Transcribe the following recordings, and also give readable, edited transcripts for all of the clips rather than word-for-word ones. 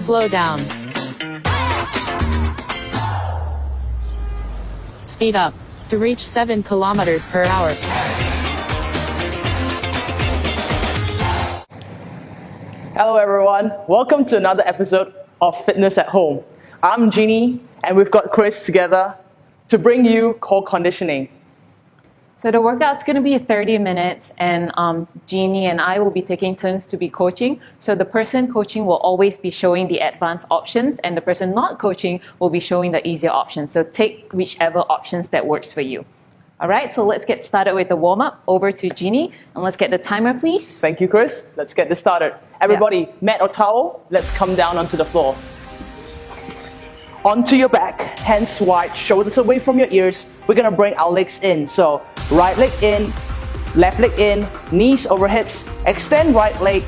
Slow down. Speed up to reach 7 kilometers per hour. Hello everyone, welcome to another episode of Fitness at Home. I'm Jeannie and we've got Chris together to bring you core conditioning. So the workout's going to be 30 minutes and Jeannie and I will be taking turns to be coaching. So the person coaching will always be showing the advanced options and the person not coaching will be showing the easier options. So take whichever options that works for you. All right, so let's get started with the warm-up. Over to Jeannie and let's get the timer, please. Thank you, Chris. Let's get this started. Everybody, mat or towel, let's come down onto the floor. Onto your back, hands wide, shoulders away from your ears. We're gonna bring our legs in. So right leg in, left leg in, knees over hips, extend right leg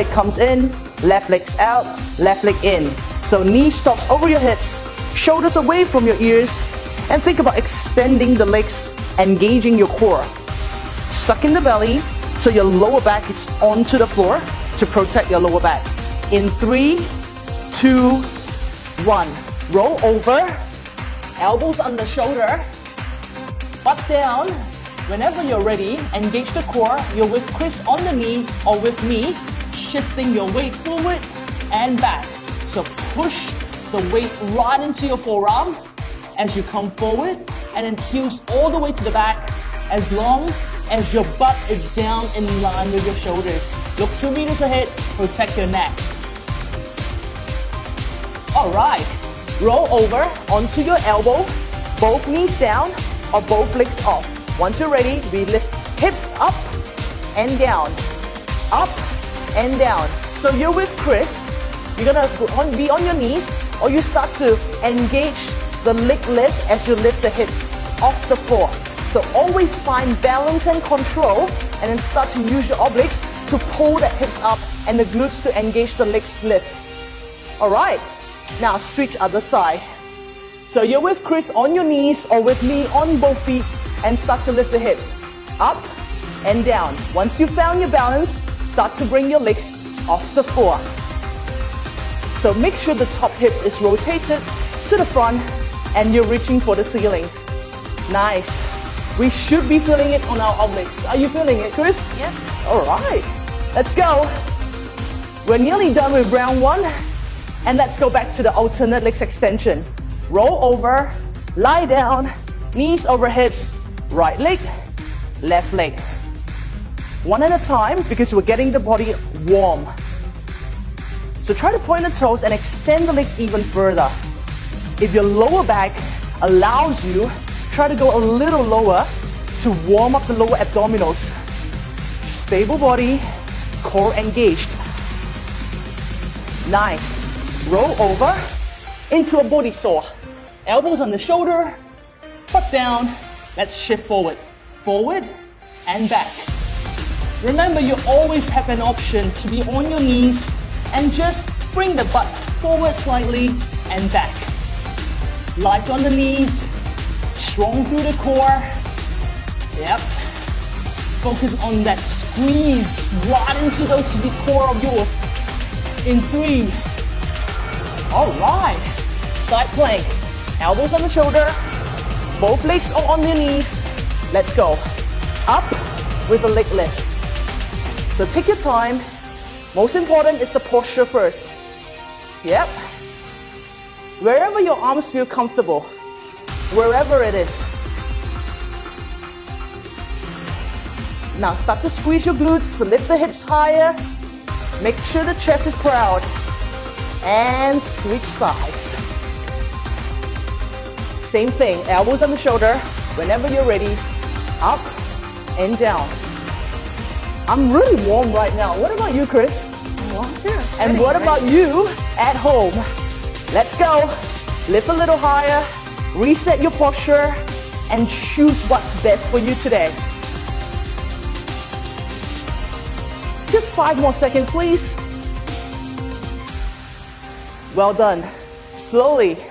comes in, left leg's out, left leg in. So knee stops over your hips, shoulders away from your ears, and think about extending the legs, engaging your core. Suck in the belly, so your lower back is onto the floor to protect your lower back. In 3, 2, 1. Roll over, elbows under shoulder, butt down. Whenever you're ready, engage the core. You're with Chris on the knee or with me, shifting your weight forward and back. So push the weight right into your forearm as you come forward and then heels all the way to the back as long as your butt is down in line with your shoulders. Look 2 meters ahead, protect your neck. Alright, roll over onto your elbow, both knees down or both legs off. Once you're ready, we lift hips up and down, up and down. So you're with Chris, you're gonna be on your knees or you start to engage the leg lift as you lift the hips off the floor. So always find balance and control and then start to use your obliques to pull the hips up and the glutes to engage the legs lift. Alright. Now switch other side. So you're with Chris on your knees or with me on both feet and start to lift the hips up and down. Once you found your balance, start to bring your legs off the floor. So make sure the top hips is rotated to the front and you're reaching for the ceiling. Nice. We should be feeling it on our obliques. Are you feeling it, Chris? Yep. Alright, let's go. We're nearly done with round 1. And let's go back to the alternate legs extension. Roll over, lie down, knees over hips, right leg, left leg. One at a time because we're getting the body warm. So try to point the toes and extend the legs even further. If your lower back allows you, try to go a little lower to warm up the lower abdominals. Stable body, core engaged. Nice. Roll over into a body saw. Elbows on the shoulder, butt down. Let's shift forward. Forward and back. Remember, you always have an option to be on your knees and just bring the butt forward slightly and back. Light on the knees, strong through the core. Yep. Focus on that squeeze right into those the core of yours. In 3. Alright, side plank, elbows on the shoulder, both legs are on your knees. Let's go. Up with a leg lift. So take your time. Most important is the posture first. Yep. Wherever your arms feel comfortable, wherever it is. Now start to squeeze your glutes, lift the hips higher. Make sure the chest is proud. And switch sides. Same thing, elbows on the shoulder. Whenever you're ready, up and down. I'm really warm right now. What about you, Chris? I'm warm too. And what about you at home? Let's go. Lift a little higher, reset your posture, and choose what's best for you today. Just 5 more seconds, please. Well done. Slowly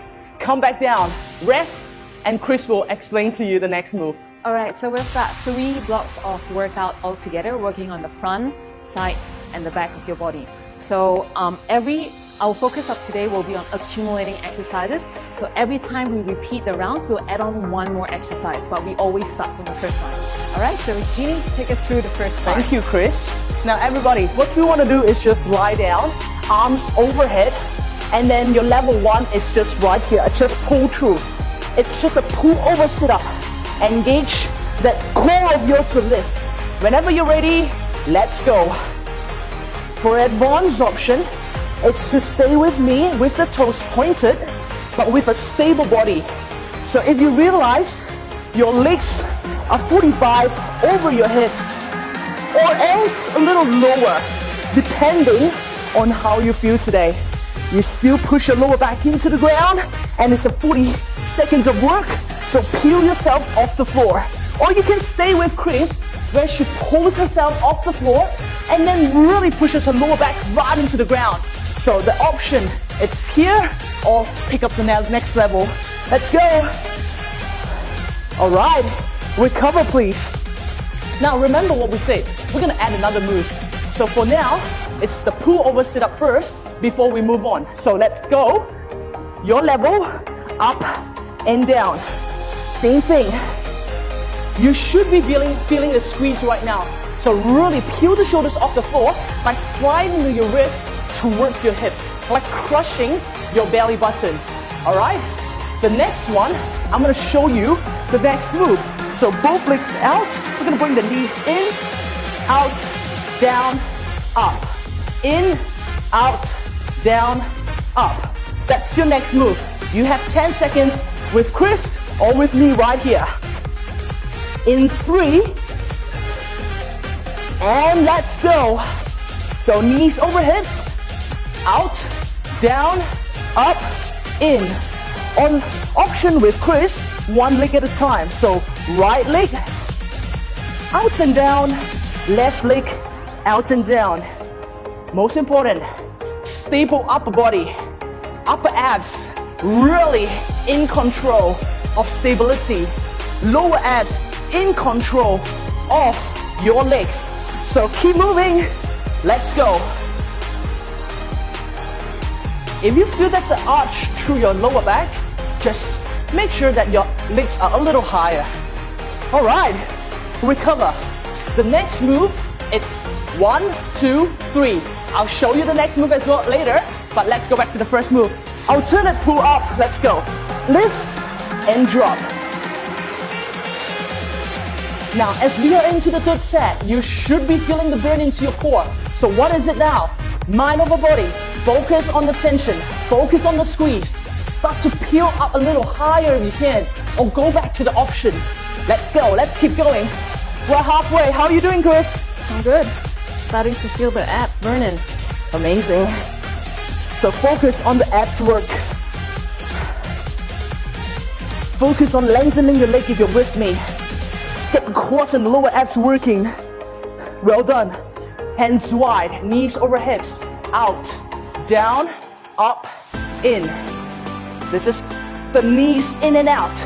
come back down, rest, and Chris will explain to you the next move. All right, so we've got 3 blocks of workout altogether, working on the front, sides, and the back of your body. So every Our focus of today will be on accumulating exercises. So every time we repeat the rounds, we'll add on one more exercise, but we always start from the first one. All right, so Jeannie, take us through the first part. Thank you, Chris. Now everybody, what we want to do is just lie down, arms overhead, and then your level 1 is just right here. Just pull through. It's just a pull over sit up. Engage that core of yours to lift. Whenever you're ready, let's go. For advanced option, it's to stay with me with the toes pointed, but with a stable body. So if you realize your legs are 45 over your hips, or else a little lower, depending on how you feel today. You still push your lower back into the ground, and it's a 40 seconds of work, so peel yourself off the floor. Or you can stay with Chris, where she pulls herself off the floor, and then really pushes her lower back right into the ground. So the option, it's here, or pick up the next level. Let's go. All right, recover please. Now remember what we said, we're gonna add another move. So for now, it's the pull over sit up first before we move on. So let's go. Your level, up and down. Same thing. You should be feeling the squeeze right now. So really peel the shoulders off the floor by sliding your ribs towards your hips, like crushing your belly button. All right? The next one, I'm gonna show you the next move. So both legs out, we're gonna bring the knees in, out, down, up. In, out, down, up. That's your next move. You have 10 seconds with Chris or with me right here. In 3, and let's go. So knees over hips, out, down, up, in. On option with Chris, one leg at a time. So right leg, out and down, left leg, out and down. Most important, stable upper body, upper abs, really in control of stability. Lower abs in control of your legs. So keep moving, let's go. If you feel there's an arch through your lower back, just make sure that your legs are a little higher. All right, recover. The next move, it's 1, 2, 3. I'll show you the next move as well later, but let's go back to the first move. Alternate pull up, let's go. Lift and drop. Now, as we are into the third set, you should be feeling the burn into your core. So what is it now? Mind over body. Focus on the tension. Focus on the squeeze. Start to peel up a little higher if you can, or go back to the option. Let's go. Let's keep going. We're halfway. How are you doing, Chris? I'm good. Starting to feel the abs burning. Amazing. So focus on the abs work. Focus on lengthening your leg if you're with me. Get the quads and lower abs working. Well done. Hands wide, knees over hips. Out, down, up, in. This is the knees in and out.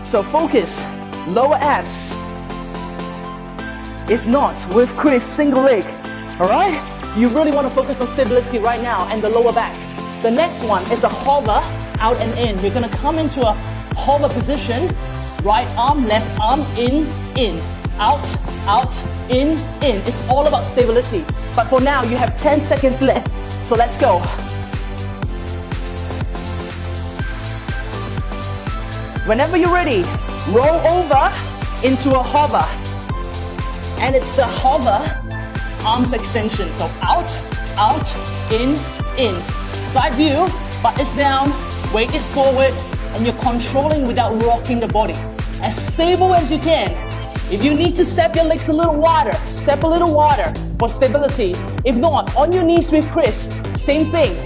So focus, lower abs. If not, with Chris, single leg. All right? You really want to focus on stability right now and the lower back. The next one is a hover, out and in. We're gonna come into a hover position. Right arm, left arm, in, out, in. It's all about stability. But for now, you have 10 seconds left. So let's go. Whenever you're ready, roll over into a hover. And it's the hover arms extension. So out, in. Side view, butt is down, weight is forward, and you're controlling without rocking the body. As stable as you can. If you need to step your legs a little wider, step a little wider for stability. If not, on your knees with Chris, same thing.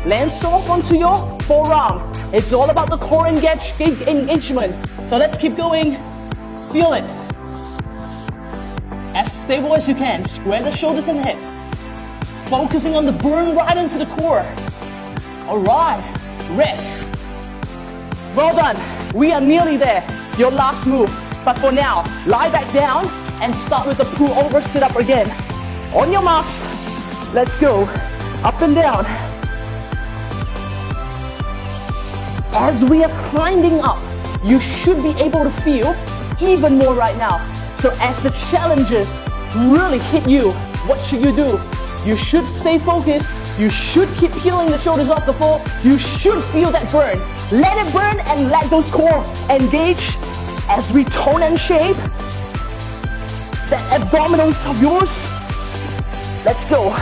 Land soft onto your forearm. It's all about the core engagement. So let's keep going. Feel it. As stable as you can. Square the shoulders and hips. Focusing on the burn right into the core. All right. Rest. Well done. We are nearly there. Your last move. But for now, lie back down and start with the pull over sit up again. On your marks, let's go. Up and down. as we are climbing up, you should be able to feel even more right now. So as the challenges really hit you, what should you do? You should stay focused. You should keep peeling the shoulders off the floor. You should feel that burn. Let it burn and let those core engage as we tone and shape that abdominals of yours. Let's go.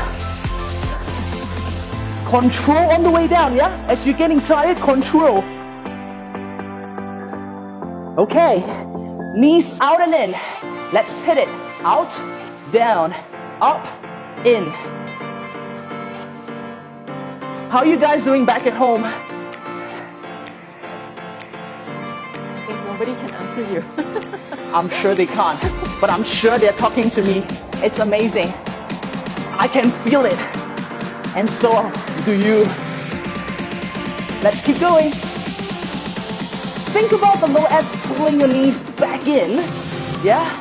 Control on the way down, yeah? As you're getting tired, control. Okay, knees out and in. Let's hit it. Out, down, up, in. How are you guys doing back at home? I think nobody can answer you. I'm sure they can't, but I'm sure they're talking to me. It's amazing. I can feel it. And so do you. Let's keep going. Think about the lower abs pulling your knees back in. Yeah?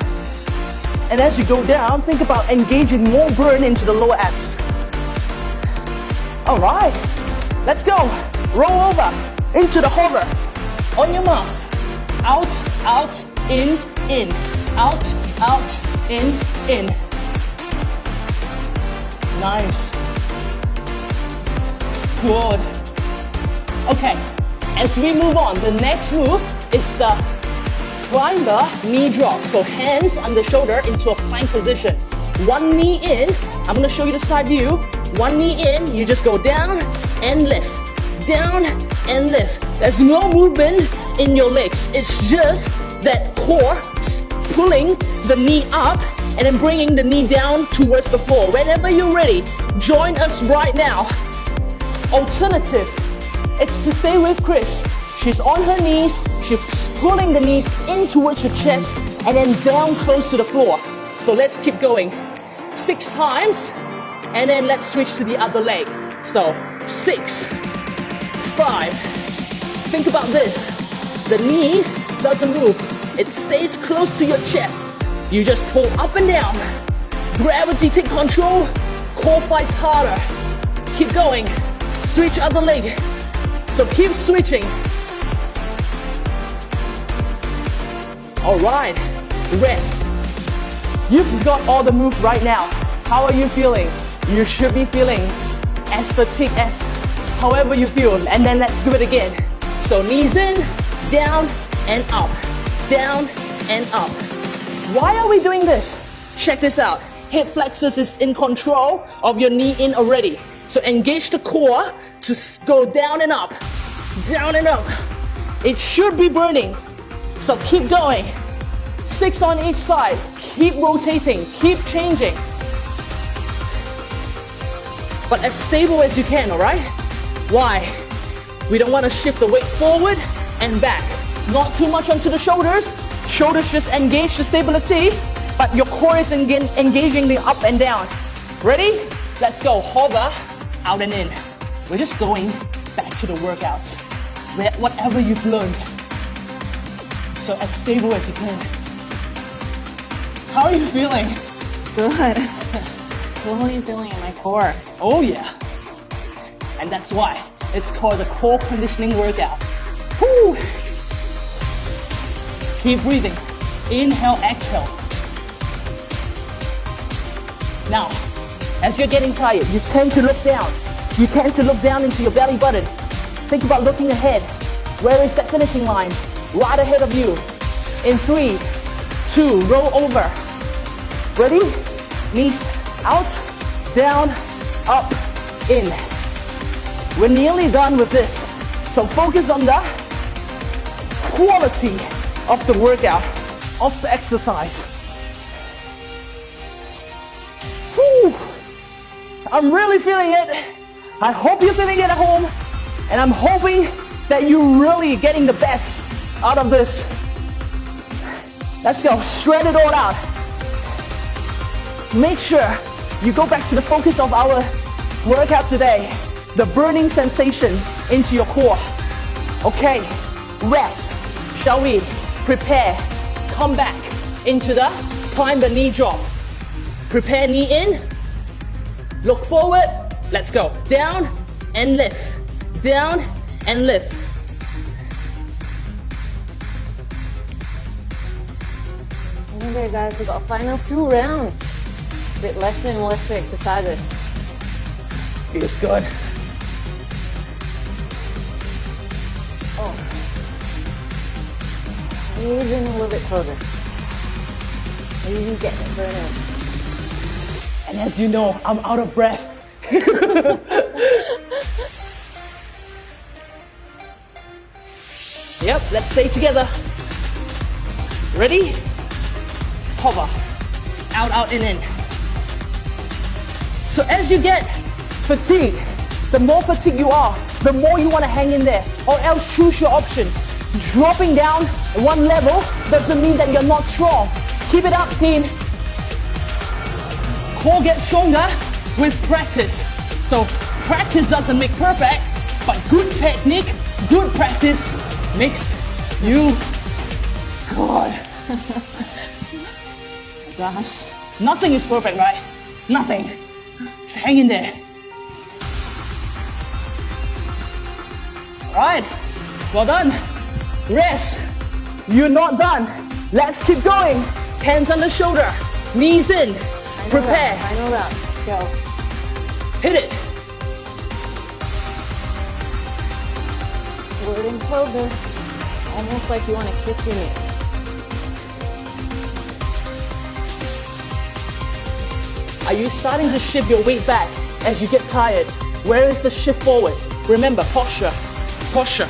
And as you go down, think about engaging more burn into the lower abs. All right, let's go. Roll over into the hover on your marks. Out, out, in, out, in. Nice. Good. Okay, as we move on, the next move is the climber knee drop. So hands on the shoulder into a plank position. One knee in, I'm gonna show you the side view. One knee in, you just go down and lift. Down and lift. There's no movement in your legs. It's just that core pulling the knee up and then bringing the knee down towards the floor. Whenever you're ready, join us right now. Alternative, it's to stay with Chris. She's on her knees, she's pulling the knees in towards your chest and then down close to the floor. So let's keep going. 6 times, and then let's switch to the other leg. So 6, 5. Think about this. The knees doesn't move. It stays close to your chest. You just pull up and down. Gravity take control. Core fights harder. Keep going. Switch other leg. So keep switching. All right. Rest. You've got all the moves right now. How are you feeling? You should be feeling as fatigued as however you feel. And then let's do it again. So knees in, down and up. Down and up. Why are we doing this? Check this out. Hip flexors is in control of your knee in already. So engage the core to go down and up. Down and up. It should be burning. So keep going. 6 on each side. Keep rotating. Keep changing. But as stable as you can, alright? Why? We don't want to shift the weight forward and back. Not too much onto the shoulders. Shoulders just engage the stability, but your core is engaging the up and down. Ready? Let's go. Hover, out and in. We're just going back to the workouts. Whatever you've learned. So as stable as you can. How are you feeling? Good. Totally feeling in my core. Oh yeah. And that's why it's called the core conditioning workout. Whew. Keep breathing. Inhale, exhale. Now, as you're getting tired, you tend to look down. You tend to look down into your belly button. Think about looking ahead. Where is that finishing line? Right ahead of you. In 3, 2, roll over. Ready? Knees out, down, up, in. We're nearly done with this. So focus on the quality of the workout, of the exercise. Whew. I'm really feeling it. I hope you're feeling it at home. And I'm hoping that you're really getting the best out of this. Let's go, shred it all out. Make sure you go back to the focus of our workout today. The burning sensation into your core. Okay, rest. Shall we? Prepare. Come back into the climb the knee drop. Prepare knee in. Look forward. Let's go. Down and lift. Down and lift. Hang in there, guys. We've got final 2 rounds. A bit lesser and lesser exercises. Feels good. Oh. Squeeze in a little bit closer. You get it burning. And as you know, I'm out of breath. Yep, let's stay together. Ready? Hover. Out, out, in. So as you get fatigued, the more fatigued you are, the more you want to hang in there. Or else choose your option. Dropping down one level doesn't mean that you're not strong. Keep it up, team. Core gets stronger with practice. So practice doesn't make perfect, but good technique, good practice makes you good. Gosh. Nothing is perfect, right? Nothing. Just hang in there. Alright, well done. Rest. You're not done. Let's keep going. Hands on the shoulder, knees in. Prepare. Final round. Go. Hit it. Pull it in closer. Almost like you want to kiss your knees. Are you starting to shift your weight back as you get tired? Where is the shift forward? Remember, posture. Posture.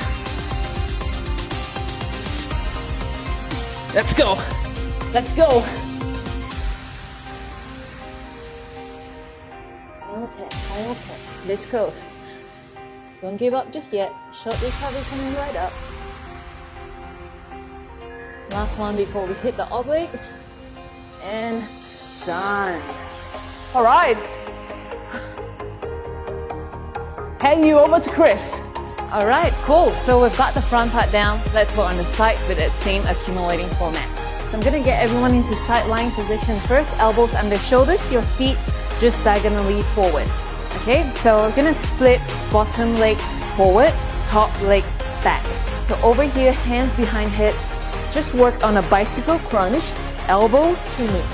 Let's go. Let's go. Final 10. This close. Don't give up just yet. Short recovery coming right up. Last one before we hit the obliques. And done. All right. Hand you over to Chris. All right, cool. So we've got the front part down. Let's work on the sides with that same accumulating format. So I'm gonna get everyone into side lying position first. Elbows under shoulders, your feet just diagonally forward. Okay, so we're gonna split bottom leg forward, top leg back. So over here, hands behind head. Just work on a bicycle crunch, elbow to knee,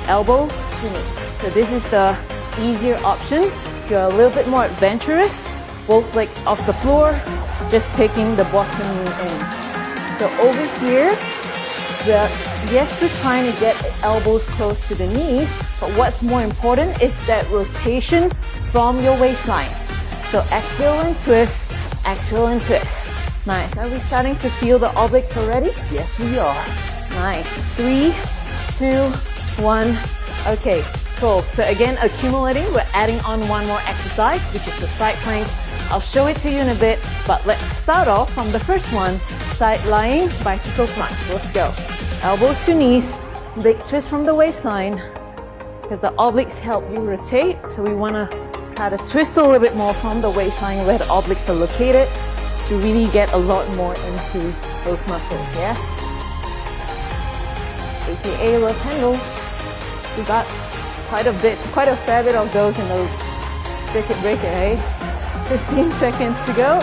elbow to knee. So this is the easier option. If you're a little bit more adventurous, both legs off the floor, just taking the bottom knee in. So over here, yes, we're trying to get elbows close to the knees, but what's more important is that rotation from your waistline. So exhale and twist, exhale and twist. Nice. Are we starting to feel the obliques already? Yes, we are. Nice. 3, 2, 1. Okay, cool. So again, accumulating, we're adding on one more exercise, which is the side plank. I'll show it to you in a bit, but let's start off from the first one, side lying bicycle crunch. Let's go. Elbows to knees, big twist from the waistline, because the obliques help you rotate. So we want to try to twist a little bit more from the waistline where the obliques are located to really get a lot more into those muscles, yeah? AKA love handles. We got quite a fair bit of those in the circuit breaker, eh? 15 seconds to go.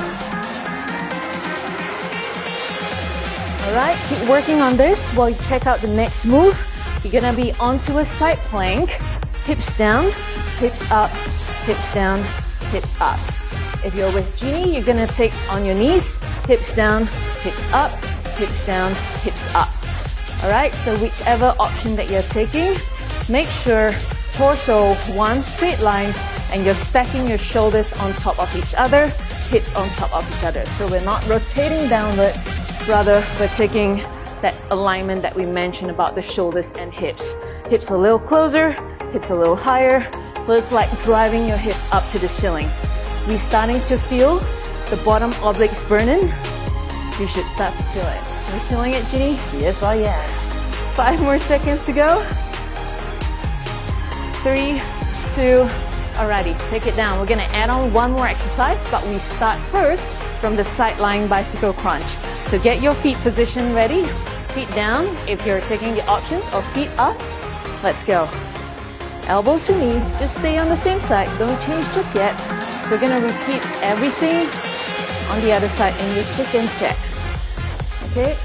All right, keep working on this while you check out the next move. You're gonna be onto a side plank, hips down, hips up, hips down, hips up. If you're with Jeannie, you're gonna take on your knees, hips down, hips up, hips down, hips up. All right, so whichever option that you're taking, make sure torso one straight line and you're stacking your shoulders on top of each other, hips on top of each other. So we're not rotating downwards, rather we're taking that alignment that we mentioned about the shoulders and hips. Hips a little closer, hips a little higher. So it's like driving your hips up to the ceiling. We're starting to feel the bottom obliques burning. You should start to feel it. You're feeling it, Ginny? Yes, I am. 5 more seconds to go. 3, 2, alrighty, take it down. We're gonna add on one more exercise, but we start first from the side lying bicycle crunch. So get your feet position ready. Feet down if you're taking the option, or feet up. Let's go. Elbow to knee, just stay on the same side. Don't change just yet. We're gonna repeat everything on the other side in your second set. Okay?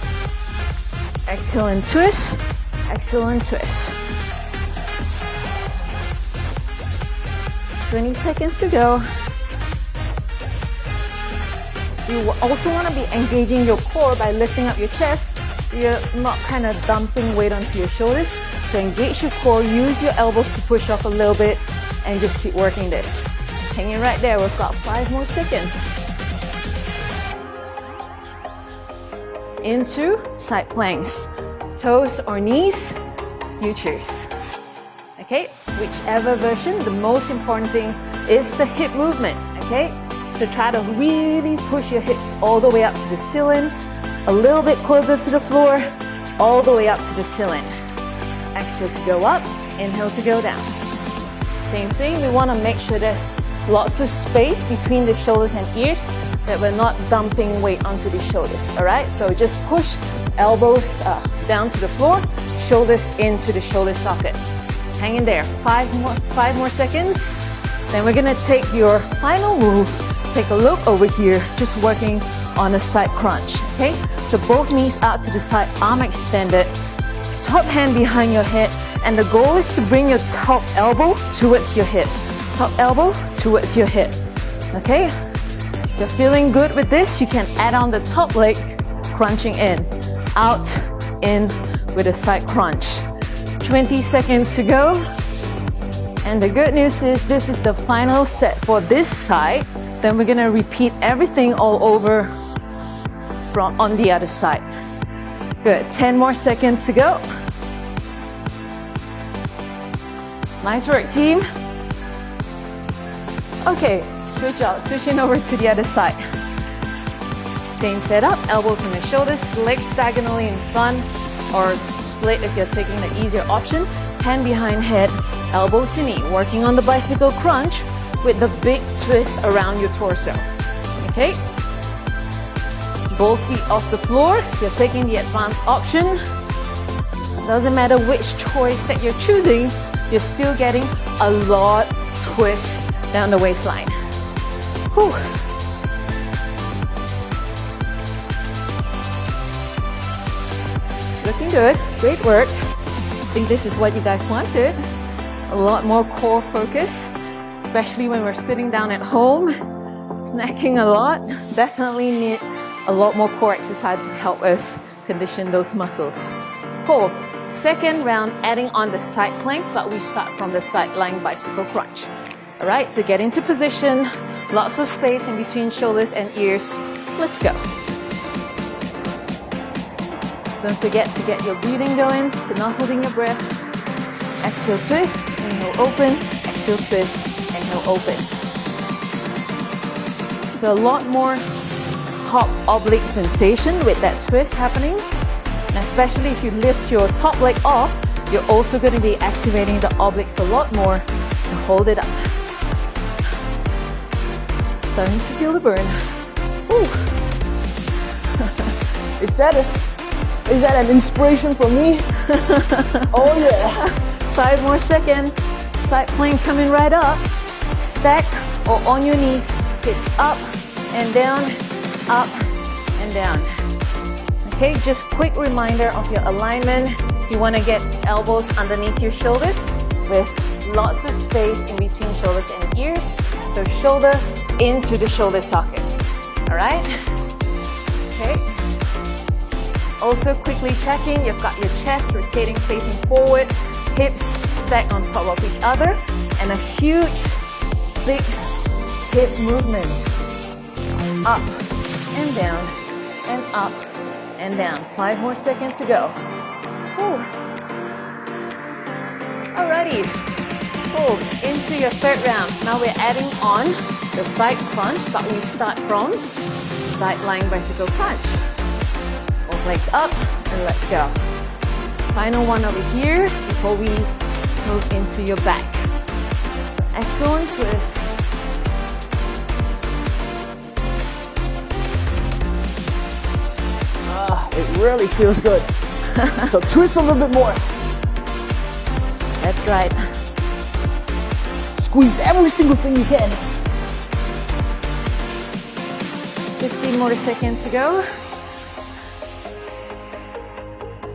Exhale and twist. Excellent twist. 20 seconds to go. You also want to be engaging your core by lifting up your chest so you're not kind of dumping weight onto your shoulders. So engage your core, use your elbows to push off a little bit, and just keep working this. Hanging right there, we've got 5 more seconds. Into side planks. Toes or knees, you choose. Okay, whichever version, the most important thing is the hip movement, okay? So try to really push your hips all the way up to the ceiling, a little bit closer to the floor, all the way up to the ceiling. Exhale to go up, inhale to go down. Same thing, we want to make sure there's lots of space between the shoulders and ears, that we're not dumping weight onto the shoulders, all right? So just push elbows down to the floor, shoulders into the shoulder socket. Hang in there, 5 more seconds. Then we're gonna take your final move. Take a look over here, just working on a side crunch, okay? So both knees out to the side, arm extended, top hand behind your head, and the goal is to bring your top elbow towards your hip. Top elbow towards your hip, okay? If you're feeling good with this, you can add on the top leg, crunching in, out, in with a side crunch. 20 seconds to go. And the good news is this is the final set for this side. Then we're gonna repeat everything all over from on the other side. Good, 10 more seconds to go. Nice work, team. Okay, good job. Switching over to the other side. Same setup, elbows on the shoulders, legs diagonally in front, or split if you're taking the easier option. Hand behind head, elbow to knee, working on the bicycle crunch with the big twist around your torso. Okay? Both feet off the floor. If you're taking the advanced option, doesn't matter which choice that you're choosing, you're still getting a lot twist down the waistline. Whew. Looking good, great work. I think this is what you guys wanted. A lot more core focus, especially when we're sitting down at home, snacking a lot. Definitely need a lot more core exercise to help us condition those muscles. Cool. Second round, adding on the side plank, but we start from the side lying bicycle crunch. All right, so get into position, lots of space in between shoulders and ears. Let's go. Don't forget to get your breathing going, so not holding your breath. Exhale, twist, inhale, open, exhale, twist, inhale, open. So a lot more top oblique sensation with that twist happening. And especially if you lift your top leg off, you're also going to be activating the obliques a lot more to hold it up. Starting to feel the burn. Ooh. Is that an inspiration for me? Oh yeah. 5 more seconds. Side plank coming right up. Stack or on your knees. Hips up and down, up and down. Okay, just quick reminder of your alignment. You want to get elbows underneath your shoulders with lots of space in between shoulders and ears. So shoulder into the shoulder socket. All right? Okay. Also quickly checking, you've got your chest rotating, facing forward, hips stacked on top of each other, and a huge, big hip movement. Up and down, and up and down. 5 more seconds to go. Whew. Alrighty. Cool. Into your third round. Now we're adding on the side crunch, but we start from side lying vertical crunch. Both legs up, and let's go. Final one over here before we move into your back. Excellent twist. It really feels good. So twist a little bit more. That's right. Squeeze every single thing you can. 15 more seconds to go.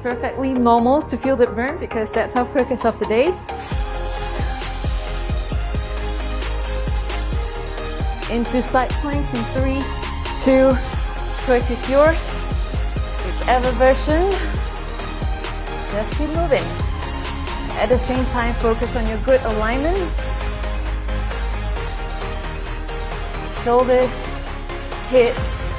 perfectly normal to feel the burn because that's our focus of the day. Into side planks in 3, 2, choice is yours. Whichever version, just keep moving. At the same time, focus on your good alignment. Shoulders, hips.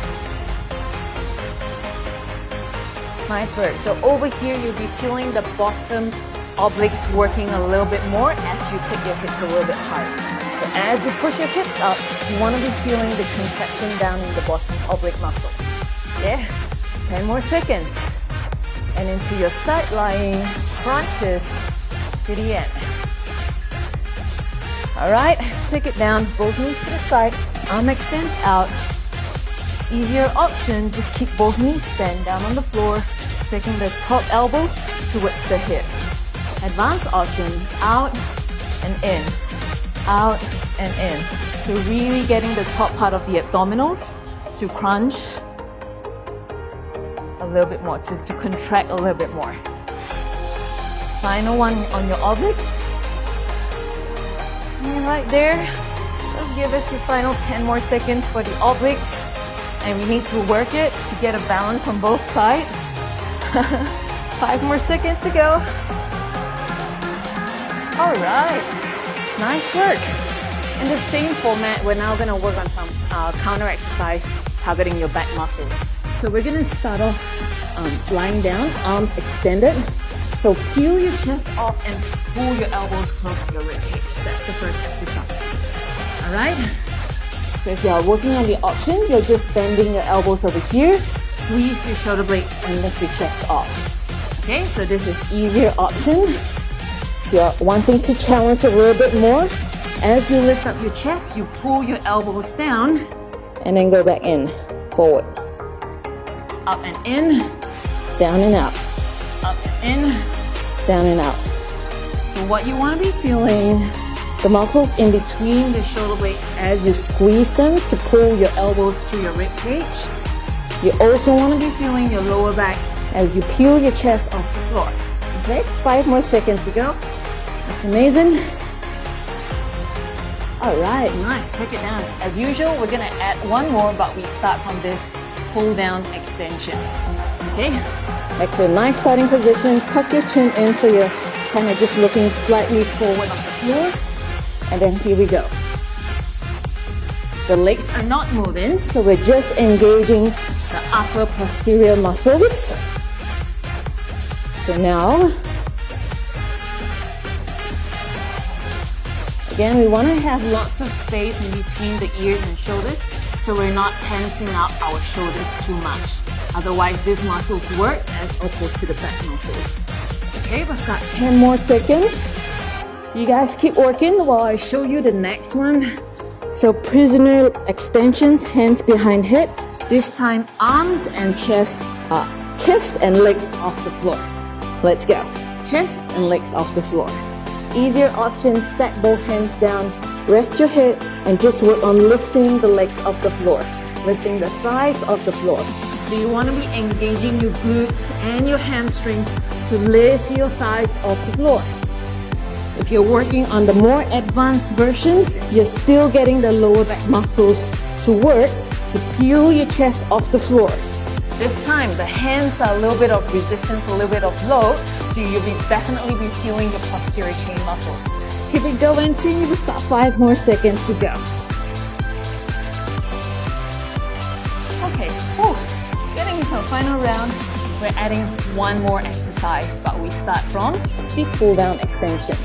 Nice work. So over here, you'll be feeling the bottom obliques working a little bit more as you take your hips a little bit higher. So as you push your hips up, you want to be feeling the contraction down in the bottom oblique muscles. Yeah, 10 more seconds. And into your side lying crunches to the end. All right, take it down, both knees to the side, arm extends out. Easier option, just keep both knees bent down on the floor, taking the top elbow towards the hip. Advanced option, out and in, out and in. So really getting the top part of the abdominals to crunch a little bit more, to contract a little bit more. Final one on your obliques. And right there, just give us your final 10 more seconds for the obliques. And we need to work it to get a balance on both sides. 5 more seconds to go. All right, nice work. In the same format, we're now gonna work on some counter exercise targeting your back muscles. So we're gonna start off lying down, arms extended. So peel your chest off and pull your elbows close to your ribcage. That's the first exercise. All right. So if you are working on the option, you're just bending your elbows over here, squeeze your shoulder blades and lift your chest off. Okay, so this is easier option. If you're wanting to challenge a little bit more, as you lift up your chest, you pull your elbows down and then go back in, forward. Up and in, down and out. Up and in, down and out. So what you want to be feeling, the muscles in between the shoulder blades as you squeeze them to pull your elbows to your rib cage. You also want to be feeling your lower back as you peel your chest off the floor. Okay, 5 more seconds to go. That's amazing. All right, nice, take it down. As usual, we're gonna add one more, but we start from this pull down extensions. Okay, back to a nice starting position. Tuck your chin in so you're kind of just looking slightly forward on the floor. And then here we go. The legs are not moving, so we're just engaging the upper posterior muscles. So now, again, we want to have lots of space in between the ears and shoulders, so we're not tensing up our shoulders too much. Otherwise, these muscles work as opposed to the back muscles. Okay, we've got 10 more seconds. You guys keep working while I show you the next one. So prisoner extensions, hands behind hip. This time arms and chest up. Chest and legs off the floor. Let's go. Chest and legs off the floor. Easier option, stack both hands down. Rest your head and just work on lifting the legs off the floor. Lifting the thighs off the floor. So you want to be engaging your glutes and your hamstrings to lift your thighs off the floor. If you're working on the more advanced versions, you're still getting the lower back muscles to work to peel your chest off the floor. This time, the hands are a little bit of resistance, a little bit of load, so you'll be definitely be feeling your posterior chain muscles. Keep it going till you've got 5 more seconds to go. Okay, getting into our final round. We're adding one more exercise, but we start from the pull down extensions.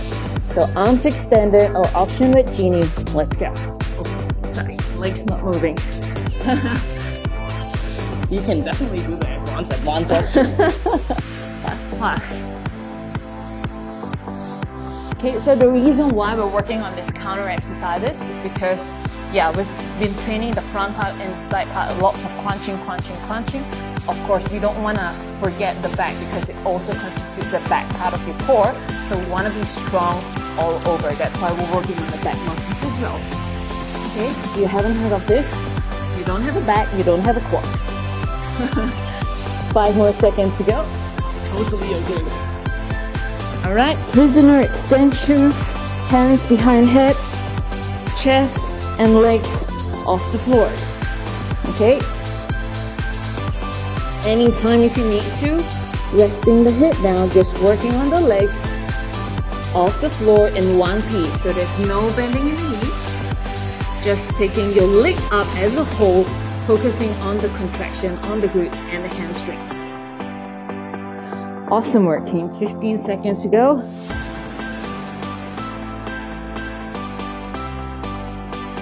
So arms extended or option with Genie. Let's go. Oh, sorry, legs not moving. You can definitely do the advanced option. Plus. Okay, so the reason why we're working on this counter exercises is because, yeah, we've been training the front part and the side part, lots of crunching. Of course, we don't want to forget the back because it also constitutes the back part of your core. So we want to be strong all over. That's why we're working on the back muscles as well. Okay, you haven't heard of this? You don't have a back, you don't have a core. 5 more seconds to go. Totally agree. Alright, prisoner extensions, hands behind head, chest and legs off the floor. Okay? Anytime if you need to, resting the hip down, just working on the legs off the floor in one piece. So there's no bending in the knee. Just picking your leg up as a whole, focusing on the contraction on the glutes and the hamstrings. Awesome work, team. 15 seconds to go.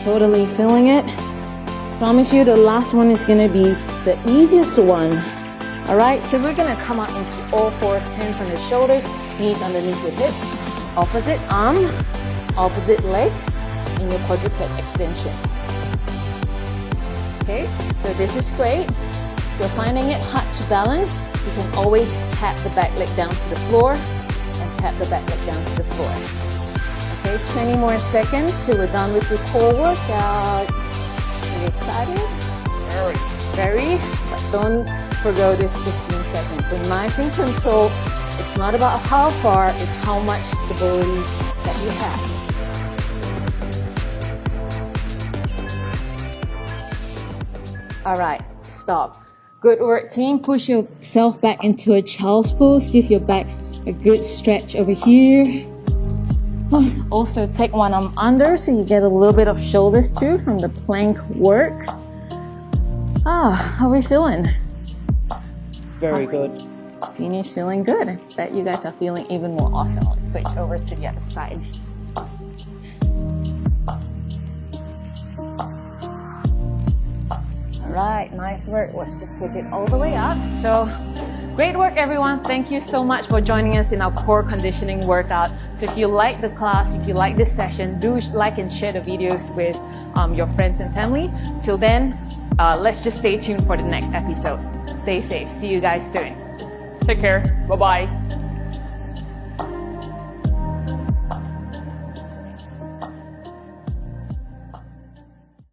Totally feeling it. Promise you the last one is gonna be the easiest one. Alright, so we're gonna come up into all fours, hands on the shoulders, knees underneath your hips, opposite arm, opposite leg, in your quadruped extensions. Okay, so this is great. If you're finding it hard to balance, you can always tap the back leg down to the floor and tap the back leg down to the floor. Okay, 20 more seconds till we're done with your core workout. Are you excited? Very, but don't forgo this 15 seconds. So nice and control. It's not about how far, it's how much stability that you have. All right, stop. Good work, team. Push yourself back into a child's pose. Give your back a good stretch over here. Also take one arm under so you get a little bit of shoulders too from the plank work. How are we feeling? Very good. Finish feeling good. I bet you guys are feeling even more awesome. Let's switch over to the other side. Alright, nice work. Let's just take it all the way up. So, great work everyone. Thank you so much for joining us in our core conditioning workout. So if you like the class, if you like this session, do like and share the videos with your friends and family. Till then, let's just stay tuned for the next episode. Stay safe. See you guys soon. Take care. Bye-bye.